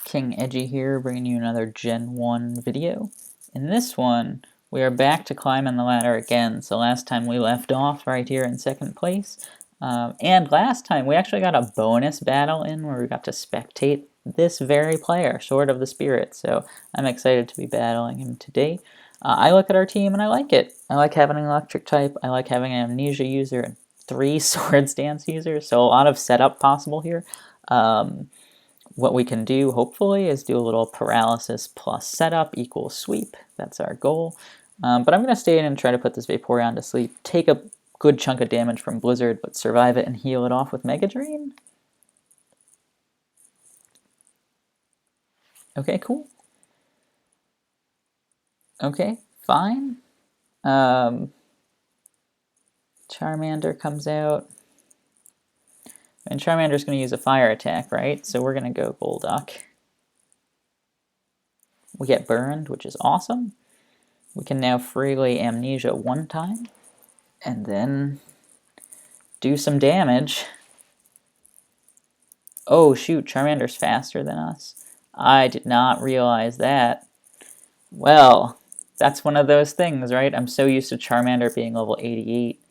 King Edgy here, bringing you another Gen 1 video. In this one, we are back to climbing the ladder again. So last time we left off right here in second place. And last time we actually got a bonus battle in where we got to spectate this very player, Sword of the Spirit. So I'm excited to be battling him today. I look at our team and I like it. I like having an electric type. I like having an amnesia user and 3 swords dance users. So a lot of setup possible here. What we can do, hopefully, is do a little paralysis plus setup equals sweep. That's our goal. But I'm going to stay in and try to put this Vaporeon to sleep, take a good chunk of damage from Blizzard, but survive it and heal it off with Mega Drain. Okay, cool. Okay, fine. Charmander comes out. And Charmander's going to use a fire attack, right? So we're going to go Golduck. We get burned, which is awesome. We can now freely Amnesia one time, and then do some damage. Oh shoot, Charmander's faster than us. I did not realize that. Well, that's one of those things, right? I'm so used to Charmander being level 88.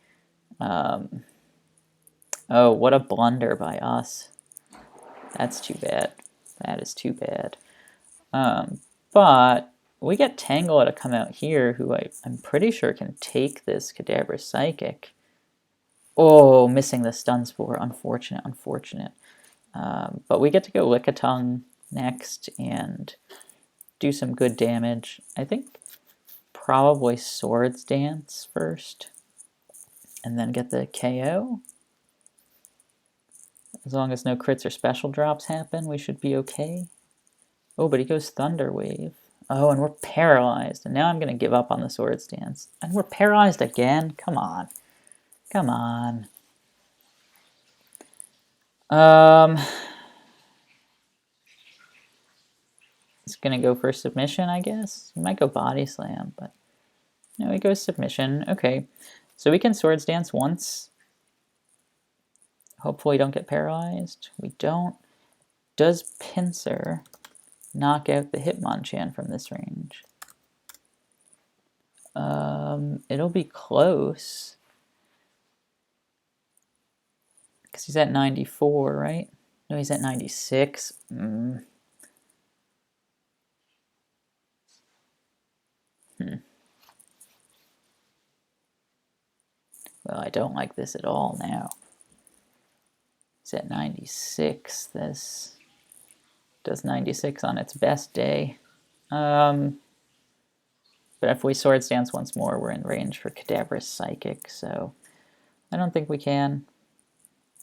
Oh, what a blunder by us. That's too bad. That is too bad. But we get Tangle to come out here, who I'm pretty sure can take this Cadaver's Psychic. Oh, missing the Stun Spore. Unfortunate, unfortunate. But we get to go Lickitung next and do some good damage. I think probably Swords Dance first, and then get the KO. As long as no crits or special drops happen, we should be okay. Oh, but he goes Thunder Wave. Oh, and we're paralyzed. And now I'm going to give up on the Swords Dance. And we're paralyzed again? Come on. Come on. It's going to go for submission, I guess. He might go Body Slam, but no, he goes submission. Okay, so we can Swords Dance once. Hopefully we don't get paralyzed. We don't. Does Pinsir knock out the Hitmonchan from this range? It'll be close. Because he's at 94, right? No, he's at 96. Well, I don't like this at all now. It's at 96. This does 96 on its best day. But if we Swords Dance once more, we're in range for Cadaver's Psychic, so I don't think we can.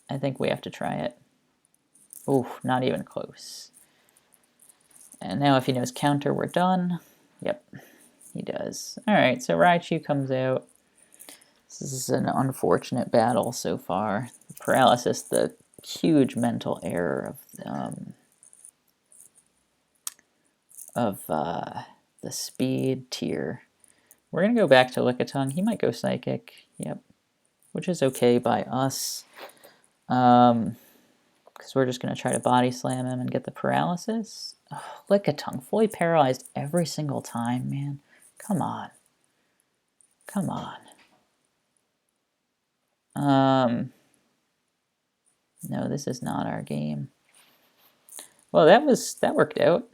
I think we have to try it. Oof, not even close. And now if he knows counter, we're done. Yep, he does. Alright, so Raichu comes out. This is an unfortunate battle so far. The paralysis, the huge mental error of the speed tier. We're going to go back to Lickitung. He might go Psychic. Yep, which is okay by us. Because we're just going to try to Body Slam him and get the paralysis. Oh, Lickitung, fully paralyzed every single time, man. Come on. Come on. No, this is not our game. Well, that worked out.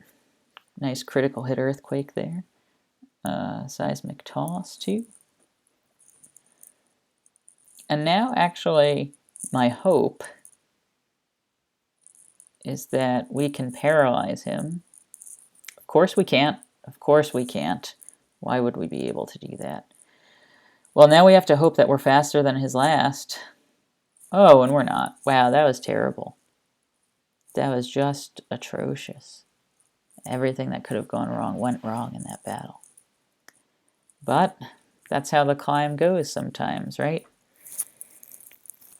Nice critical hit Earthquake there. Seismic Toss, too. And now, actually, my hope is that we can paralyze him. Of course we can't. Of course we can't. Why would we be able to do that? Well, now we have to hope that we're faster than his last. Oh, and we're not. Wow, that was terrible. That was just atrocious. Everything that could have gone wrong went wrong in that battle. But that's how the climb goes sometimes, right?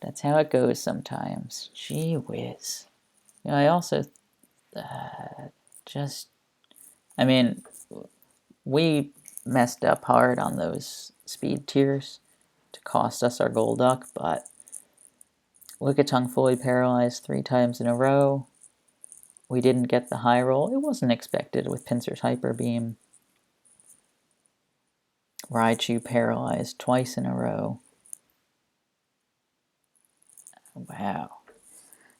That's how it goes sometimes. Gee whiz. You know, I also I mean, we messed up hard on those speed tiers to cost us our Golduck, but Lickitung fully paralyzed 3 times in a row. We didn't get the high roll. It wasn't expected with Pincers Hyper Beam. Raichu paralyzed twice in a row. Wow.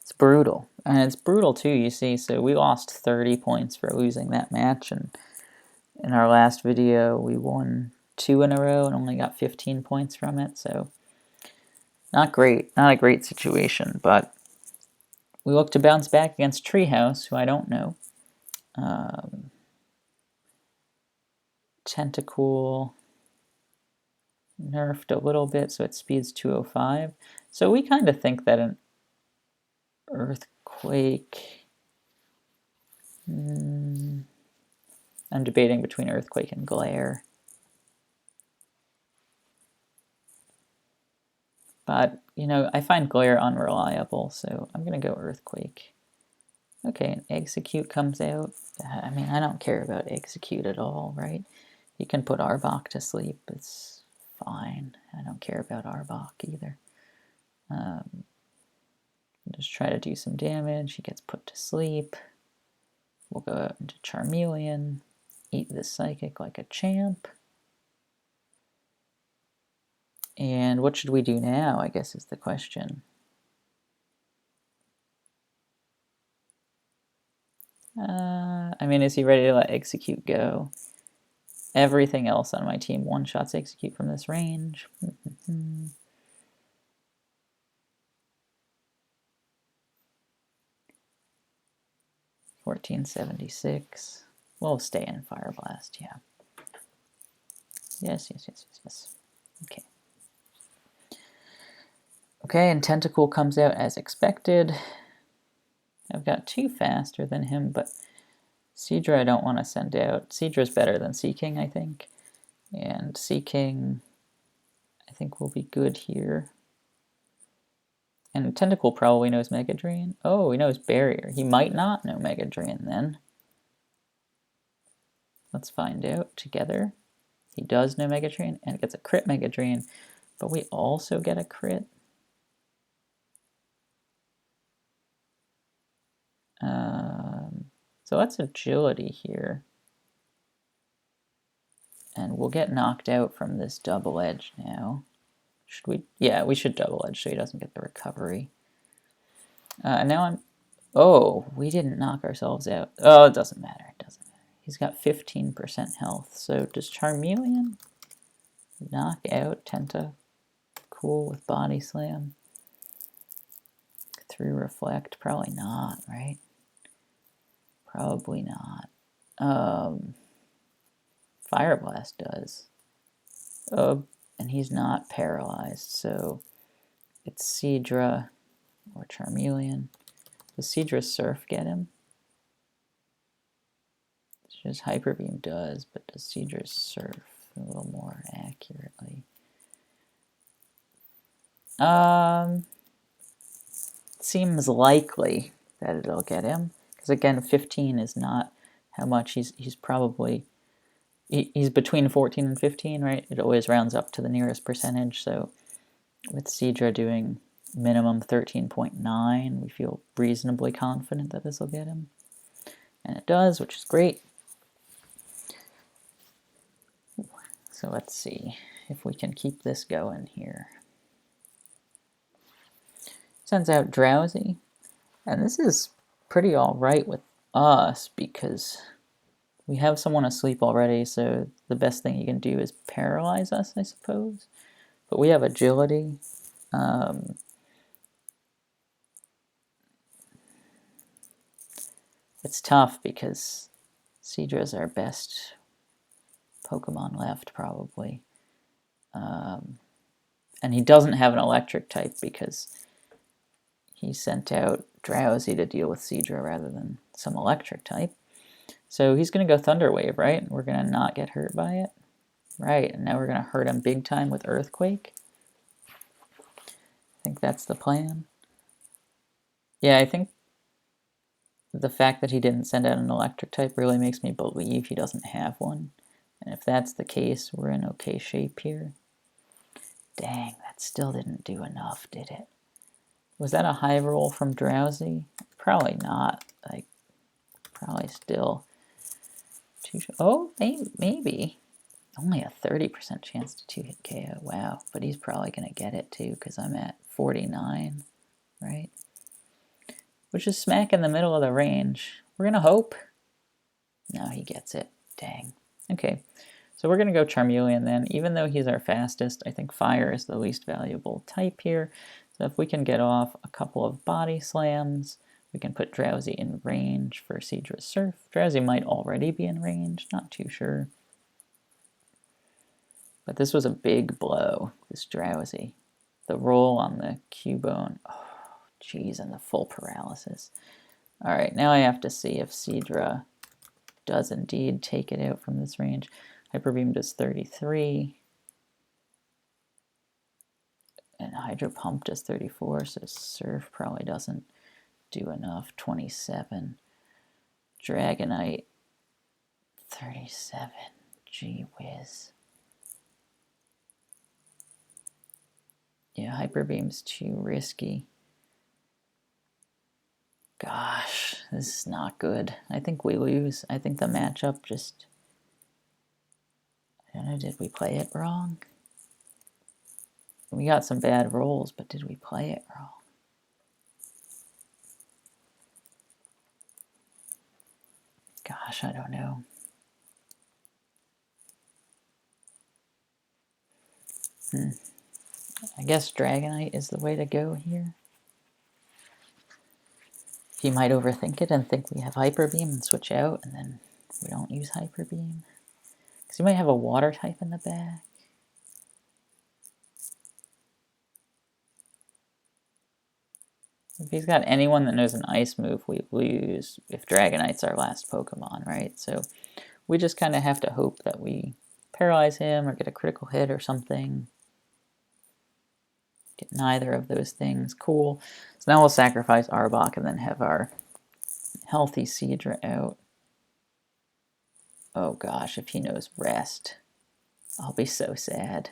It's brutal. And it's brutal too, you see. So we lost 30 points for losing that match. And in our last video, we won 2 in a row and only got 15 points from it. So not great. Not a great situation. But we look to bounce back against Treehouse, who I don't know. Tentacool nerfed a little bit, so it speeds 205. So we kind of think that an Earthquake... I'm debating between Earthquake and Glare. But, you know, I find Glare unreliable, so I'm going to go Earthquake. Okay, and Execute comes out. I mean, I don't care about Execute at all, right? You can put Arbok to sleep. It's fine. I don't care about Arbok either. Just try to do some damage. He gets put to sleep. We'll go out into Charmeleon. Eat this Psychic like a champ. And what should we do now, I guess is the question. I mean, is he ready to let Execute go? Everything else on my team one-shots Execute from this range. 1476. We'll stay in Fire Blast, yeah. Yes. Okay. Okay, and Tentacool comes out as expected. I've got 2 faster than him, but Seadra I don't want to send out. Seadra's better than Seaking, I think. And Seaking, I think, will be good here. And Tentacool probably knows Mega Drain. Oh, he knows Barrier. He might not know Mega Drain then. Let's find out together. He does know Mega Drain, and it gets a crit Mega Drain, but we also get a crit. So that's Agility here. And we'll get knocked out from this Double Edge now. Should we? Yeah, we should Double Edge so he doesn't get the recovery. And now I'm... Oh, we didn't knock ourselves out. Oh, it doesn't matter. It doesn't matter. He's got 15% health. So does Charmeleon knock out Tentacool with Body Slam? Through Reflect? Probably not, right? Probably not. Fire Blast does. And he's not paralyzed, so it's Seadra or Charmeleon. Does Seadra's Surf get him? It's just Hyper Beam does, but does Seadra's Surf a little more accurately? Seems likely that it'll get him, because again, 15 is not how much. He's probably... He's between 14 and 15, right? It always rounds up to the nearest percentage, so with Seadra doing minimum 13.9, we feel reasonably confident that this will get him. And it does, which is great. So let's see if we can keep this going here. Sends out Drowsy, and this is pretty alright with us because we have someone asleep already, so the best thing you can do is paralyze us, I suppose. But we have Agility. It's tough because Seadra's our best Pokemon left, probably. And he doesn't have an electric type because he sent out Drowsy to deal with Seadra rather than some electric type. So he's going to go Thunder Wave, right? We're going to not get hurt by it. Right, and now we're going to hurt him big time with Earthquake. I think that's the plan. Yeah, I think the fact that he didn't send out an electric type really makes me believe he doesn't have one. And if that's the case, we're in okay shape here. Dang, that still didn't do enough, did it? Was that a high roll from Drowsy? Probably not. Like, probably still too... Oh, maybe. Only a 30% chance to 2-hit KO. Wow, but he's probably going to get it too because I'm at 49, right? Which is smack in the middle of the range. We're going to hope. No, he gets it. Dang. Okay, so we're going to go Charmeleon then. Even though he's our fastest, I think Fire is the least valuable type here. So if we can get off a couple of Body Slams, we can put Drowsy in range for Seadra's Surf. Drowsy might already be in range, not too sure. But this was a big blow, this Drowsy. The roll on the Cubone. Oh, geez, and the full paralysis. All right, now I have to see if Seadra does indeed take it out from this range. Hyper Beam does 33. And Hydro Pump does 34, so Surf probably doesn't do enough. 27. Dragonite, 37. Gee whiz. Yeah, Hyper Beam's too risky. Gosh, this is not good. I think we lose. I think the matchup just... I don't know, did we play it wrong? We got some bad rolls, but did we play it wrong? Gosh, I don't know. I guess Dragonite is the way to go here. He might overthink it and think we have Hyper Beam and switch out, and then we don't use Hyper Beam. Because he might have a water type in the back. If he's got anyone that knows an ice move, we lose if Dragonite's our last Pokemon, right? So we just kind of have to hope that we paralyze him or get a critical hit or something. Get neither of those things. Cool. So now we'll sacrifice Arbok and then have our healthy Seadra out. Oh gosh, if he knows Rest, I'll be so sad.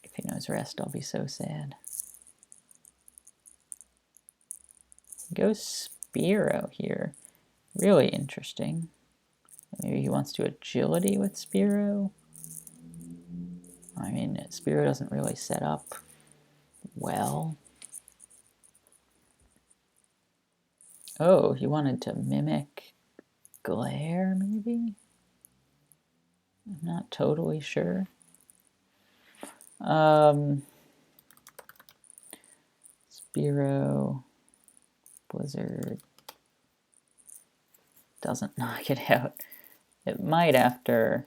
If he knows Rest, I'll be so sad. He goes Spearow here. Really interesting. Maybe he wants to Agility with Spearow. I mean, Spearow doesn't really set up well. Oh, he wanted to mimic Glare, maybe? I'm not totally sure. Spearow, Blizzard, doesn't knock it out. It might after,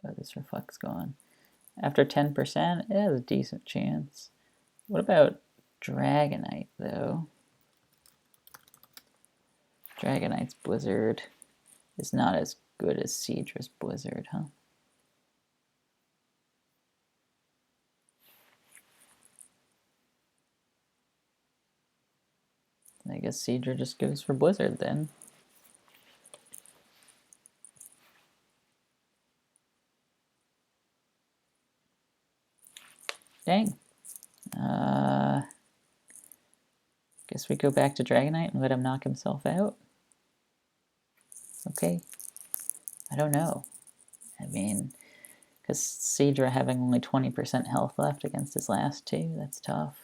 oh, this Reflect's gone. After 10%, it has a decent chance. What about Dragonite, though? Dragonite's Blizzard is not as good as Seadra's Blizzard, huh? I guess Seadra just goes for Blizzard then. Dang. Guess we go back to Dragonite and let him knock himself out. Okay. I don't know. I mean, because Seadra having only 20% health left against his last two, that's tough.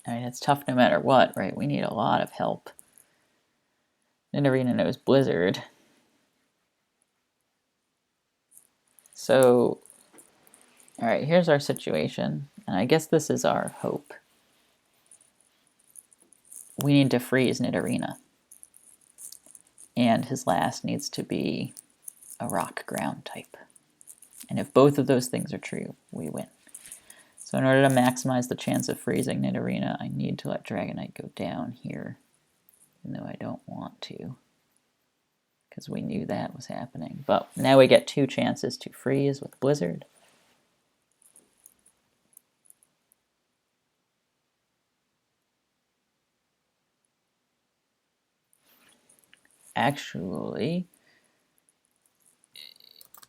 I mean, it's tough no matter what, right? We need a lot of help. Nidorina knows Blizzard. So, alright, here's our situation. And I guess this is our hope. We need to freeze Nidorina. And his last needs to be a rock ground type. And if both of those things are true, we win. So in order to maximize the chance of freezing Nidorina, I need to let Dragonite go down here. Even though I don't want to. Because we knew that was happening. But now we get 2 chances to freeze with Blizzard. Actually,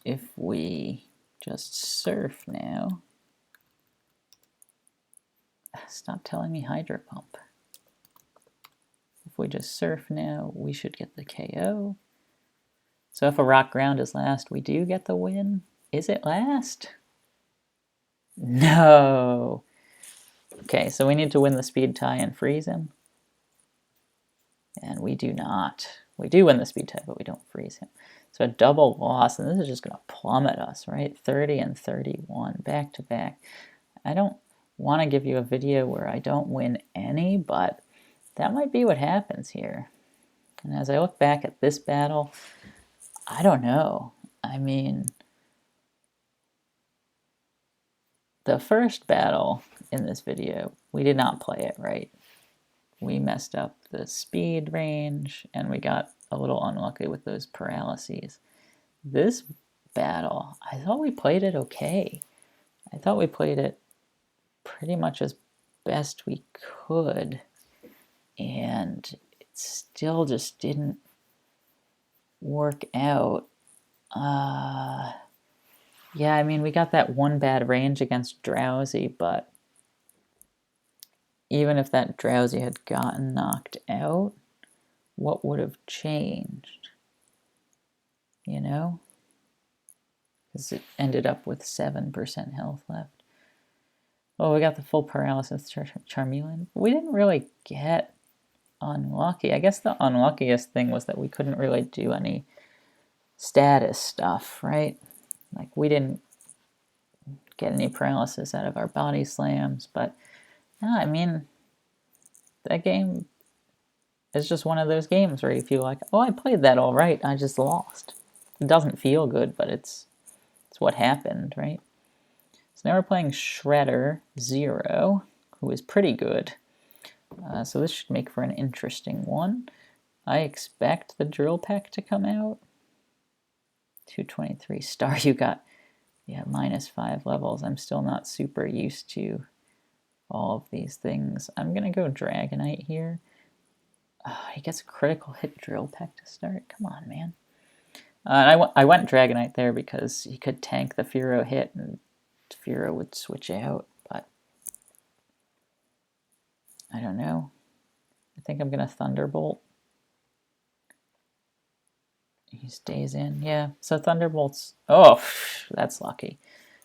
if we just surf now. Stop telling me Hydro Pump. If we just surf now, we should get the KO. So if a rock ground is last, we do get the win. Is it last? No. Okay, so we need to win the speed tie and freeze him. And we do not. We do win the speed tie, but we don't freeze him. So a double loss, and this is just going to plummet us, right? 30 and 31, back to back. I don't want to give you a video where I don't win any, but that might be what happens here. And as I look back at this battle, I don't know. I mean, the first battle in this video, we did not play it right. We messed up the speed range, and we got a little unlucky with those paralyses. This battle, I thought we played it okay. I thought we played it pretty much as best we could, and it still just didn't work out. Yeah, I mean, we got that one bad range against Drowsy, but even if that Drowsy had gotten knocked out, what would have changed? You know? Because it ended up with 7% health left. Oh, we got the full paralysis Charmeleon. We didn't really get unlucky. I guess the unluckiest thing was that we couldn't really do any status stuff, right? Like, we didn't get any paralysis out of our body slams, but no, I mean, that game is just one of those games where you feel like, oh, I played that all right, I just lost. It doesn't feel good, but it's what happened, right? So now we're playing Shredder Zero, who is pretty good. So this should make for an interesting one. I expect the Drill Peck to come out. 223 star, you got, yeah, -5 levels. I'm still not super used to all of these things. I'm going to go Dragonite here. Oh, he gets a critical hit Drill Peck to start. Come on, man. And I went Dragonite there because he could tank the Fearow hit and Fearow would switch out, but I don't know. I think I'm going to Thunderbolt. He stays in, yeah. So Thunderbolt's, oh, that's lucky.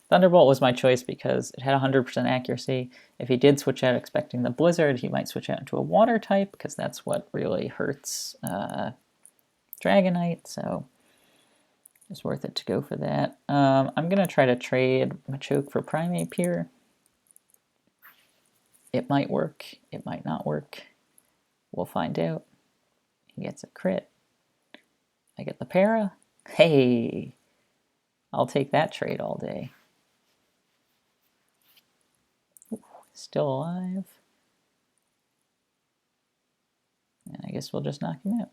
Thunderbolt was my choice because it had 100% accuracy. If he did switch out expecting the Blizzard, he might switch out into a Water type because that's what really hurts Dragonite, so it's worth it to go for that. I'm going to try to trade Machoke for Primeape here. It might work, it might not work. We'll find out. He gets a crit. I get the para. Hey, I'll take that trade all day. Still alive. And I guess we'll just knock him out.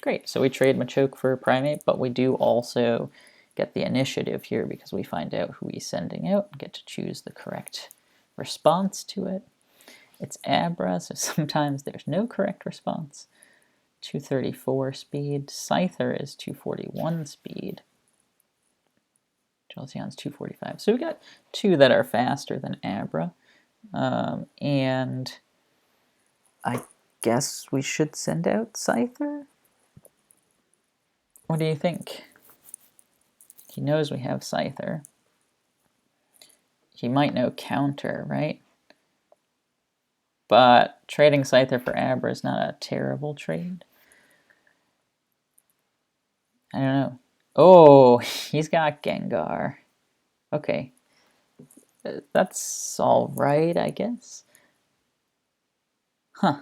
Great, so we trade Machoke for Primeape, but we do also get the initiative here because we find out who he's sending out and get to choose the correct response to it. It's Abra, so sometimes there's no correct response. 234 speed. Scyther is 241 speed. Jolteon's 245. So we got two that are faster than Abra. And I guess we should send out Scyther? What do you think? He knows we have Scyther. He might know Counter, right? But trading Scyther for Abra is not a terrible trade. I don't know. Oh, he's got Gengar. Okay. That's all right, I guess. Huh.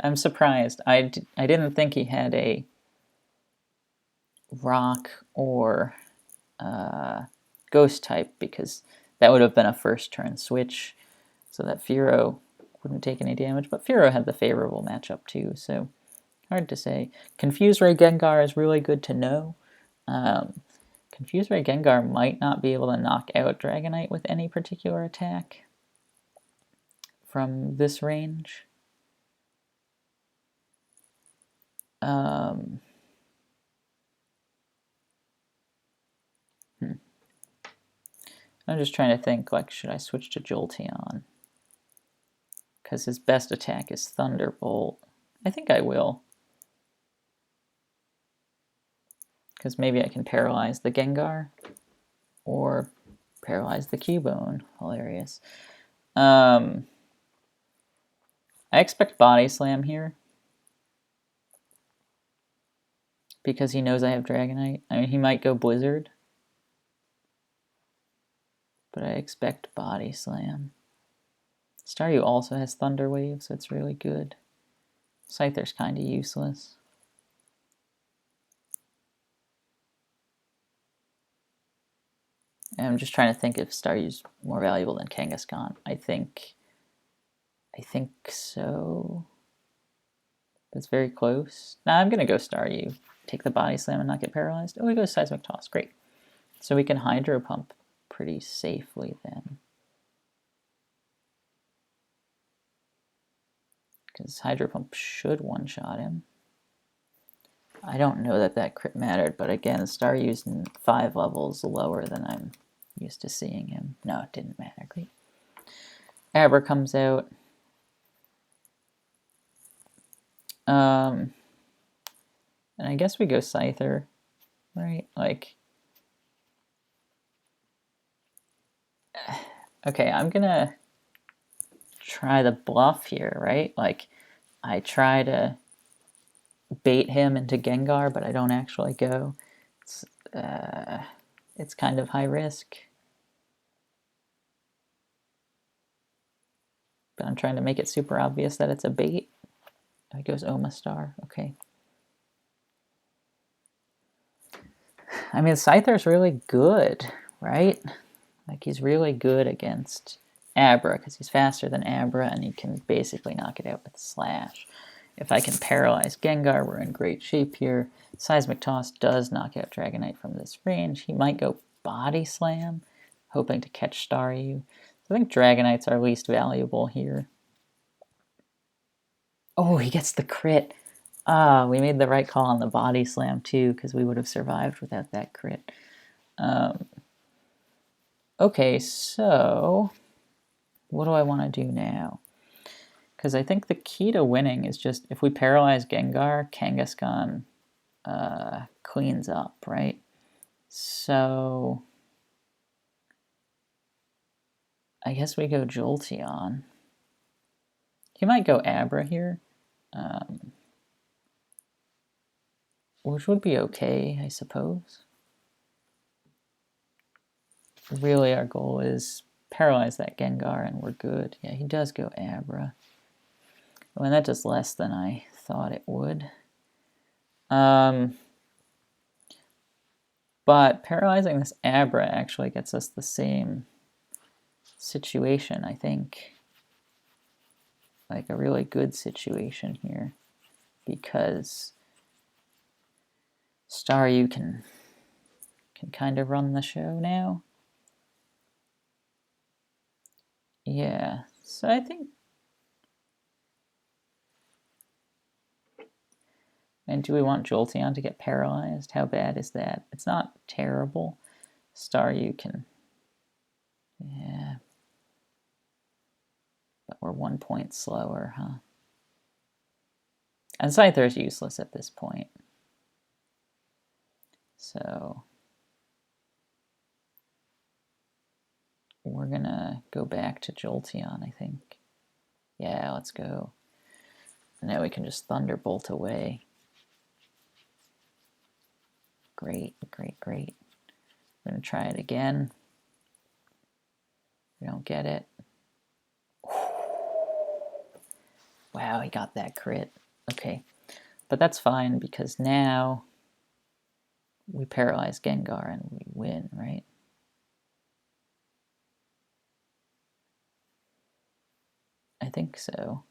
I'm surprised. I didn't think he had a rock or ghost type because that would have been a first turn switch so that Fearow wouldn't take any damage, but Fearow had the favorable matchup too, so hard to say. Confuse Ray Gengar is really good to know. Confuse Ray Gengar might not be able to knock out Dragonite with any particular attack from this range. I'm just trying to think, like, should I switch to Jolteon? Because his best attack is Thunderbolt. I think I will. Because maybe I can paralyze the Gengar. Or paralyze the Cubone. Hilarious. I expect Body Slam here. Because he knows I have Dragonite. I mean, he might go Blizzard. But I expect Body Slam. Staryu also has Thunder Wave, so it's really good. Scyther's kind of useless. And I'm just trying to think if Staryu's more valuable than Kangaskhan. I think so. That's very close. Nah, I'm gonna go Staryu. Take the Body Slam and not get paralyzed. Oh, he goes Seismic Toss. Great. So we can Hydro Pump pretty safely then. Because Hydro Pump should one-shot him. I don't know that that crit mattered, but again, Staryu's 5 levels lower than I'm used to seeing him. No, it didn't matter. Great. Abra comes out. And I guess we go Scyther, right? Like, okay, I'm gonna try the bluff here, right? Like, I try to bait him into Gengar, but I don't actually go. It's kind of high risk. But I'm trying to make it super obvious that it's a bait. It goes Omastar. Okay. I mean, Scyther's really good, right? Like, he's really good against Abra because he's faster than Abra and he can basically knock it out with Slash. If I can paralyze Gengar, we're in great shape here. Seismic Toss does knock out Dragonite from this range. He might go Body Slam, hoping to catch Staryu. I think Dragonite's our least valuable here. Oh, he gets the crit. Ah, we made the right call on the Body Slam too, because we would have survived without that crit. Okay, so what do I want to do now? Because I think the key to winning is just if we paralyze Gengar, Kangaskhan cleans up, right? So I guess we go Jolteon. He might go Abra here, which would be okay, I suppose. Really, our goal is paralyze that Gengar and we're good. Yeah, he does go Abra. Well, that does less than I thought it would. But paralyzing this Abra actually gets us the same situation, I think. Like a really good situation here. Because Staryu can kind of run the show now. Yeah, so I think... And do we want Jolteon to get paralyzed? How bad is that? It's not terrible. Staryu can... Yeah. But we're 1 point slower, huh? And Scyther's useless at this point. So... we're gonna go back to Jolteon, I think. Yeah, let's go. And now we can just Thunderbolt away. Great, great, great. I'm gonna try it again. We don't get it. Wow, he got that crit. Okay, but that's fine because now we paralyze Gengar and we win, right? I think so.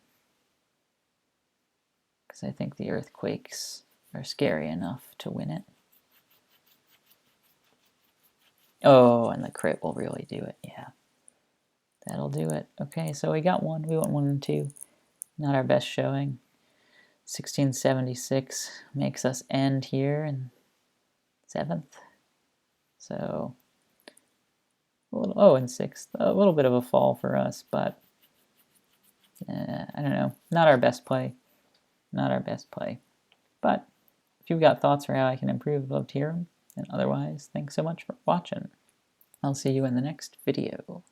Because I think the earthquakes are scary enough to win it. Oh, and the crit will really do it, yeah. That'll do it. Okay, so we got one. We went 1 and 2. Not our best showing. 1676 makes us end here in 7th. So Oh, and 6th. A little bit of a fall for us, but I don't know. Not our best play. Not our best play. But if you've got thoughts for how I can improve, I'd love to hear them. And otherwise, thanks so much for watching. I'll see you in the next video.